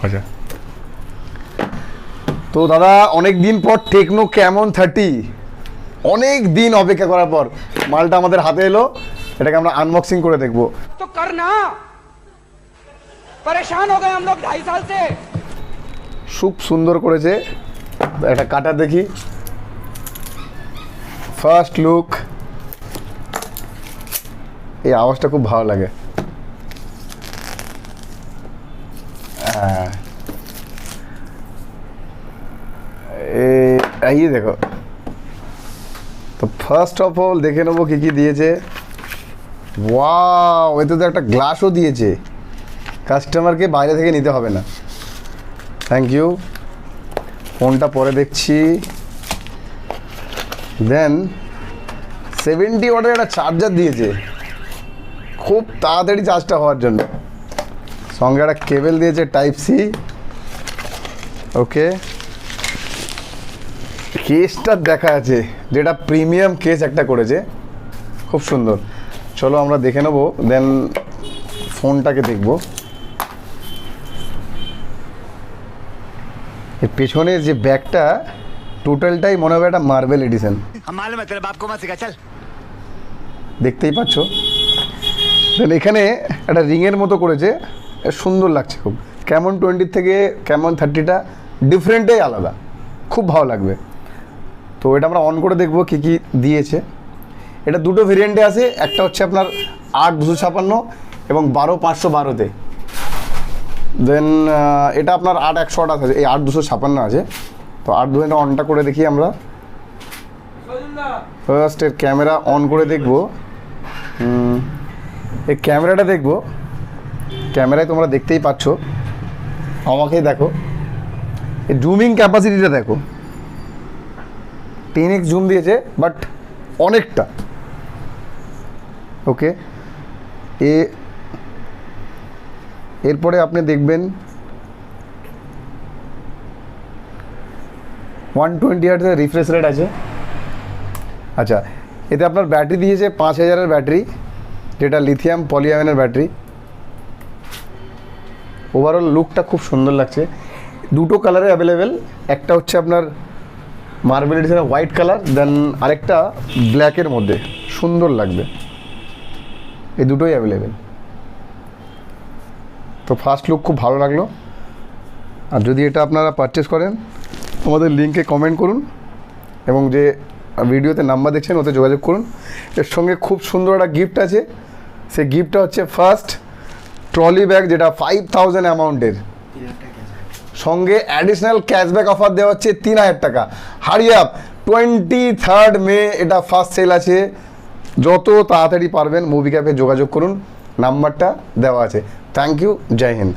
আচ্ছা, তো দাদা অনেক দিন পর টেকনো ক্যামন 30, অনেক দিন অপেক্ষা করার পর মালটা আমাদের হাতে এলো। এটাকে আমরা আনবক্সিং করে দেখবো। तो करना परेशान हो गए हम लोग 2.5 साल से। খুব সুন্দর করেছে। একটা কাটা দেখি, ফার্স্ট লুক। এই আওয়াজটা খুব ভালো লাগে। এই দেখো, তো ফার্স্ট অফ অল দেখে নেবো কী কী দিয়েছে। ওয়াও, এতে তো একটা গ্লাসও দিয়েছে, কাস্টমারকে বাইরে থেকে নিতে হবে না। Thank you. ফোনটা পরে দেখছি। দেন 70 ওয়াটের একটা চার্জার দিয়েছে, খুব তাড়াতাড়ি চার্জটা হওয়ার জন্য। সঙ্গে একটা কেবল দিয়েছে টাইপ সি। ওকে, কেসটা দেখা আছে, যেটা প্রিমিয়াম কেস একটা করেছে, খুব সুন্দর। চলো আমরা দেখে নেবো, দেন ফোনটাকে দেখবো। এর পেছনের যে ব্যাগটা, টোটালটাই মনে হবে একটা মার্বেল এডিশন। দেখতেই পাচ্ছ। দেন এখানে একটা রিংয়ের মতো করেছে, সুন্দর লাগছে খুব। ক্যামন 20 থেকে ক্যামন 30টা ডিফারেন্টেই আলাদা, খুব ভালো লাগবে। তো এটা আমরা অন করে দেখবো কী কী দিয়েছে। এটা দুটো ভেরিয়েন্টে আছে, একটা হচ্ছে আপনার 8/256 এবং 12/512-তে। দেন এটা আপনার 8/128 আছে, এই 8/256 আছে। তো 8/2 অনটা করে দেখি আমরা। ফার্স্ট এর ক্যামেরা অন করে দেখবো। এই ক্যামেরাটা দেখবো। ক্যামেরায় তোমরা দেখতেই পাচ্ছ, আমাকেই দেখো, এই জুমিং ক্যাপাসিটিটা দেখো, 10x জুম দিয়েছে, বাট অনেকটা। ওকে, এরপরে আপনি দেখবেন 120 হার্টজের রিফ্রেশ রেট আছে। আচ্ছা, এতে আপনার ব্যাটারি দিয়েছে 5000-এর ব্যাটারি, যেটা লিথিয়াম পলিআয়নের ব্যাটারি। ওভারঅল লুকটা খুব সুন্দর লাগছে। দুটো কালারে অ্যাভেলেবেল, একটা হচ্ছে আপনার মার্বেল এডিশনের হোয়াইট কালার, দেন আরেকটা ব্ল্যাকের মধ্যে, সুন্দর লাগবে। এই দুটোই অ্যাভেলেবেল। তো ফার্স্ট লুক খুব ভালো লাগলো। আর যদি এটা আপনারা পারচেস করেন, আমাদের লিঙ্কে কমেন্ট করুন, এবং যে ভিডিওতে নাম্বার দেখছেন ওতে যোগাযোগ করুন। এর সঙ্গে খুব সুন্দর একটা গিফট আছে। সেই গিফটটা হচ্ছে ফার্স্ট ট্রলি ব্যাগ, যেটা 5000 অ্যামাউন্টের, সঙ্গে অ্যাডিশনাল ক্যাশব্যাক অফার দেওয়া হচ্ছে 3000 টাকা। হারি আপ, 23 মে এটা ফার্স্ট সেল আছে। যত তাড়াতাড়ি পারবেন মুভি ক্যাফে যোগাযোগ করুন, নাম্বারটা দেওয়া আছে। থ্যাংক ইউ, জয় হিন্দ।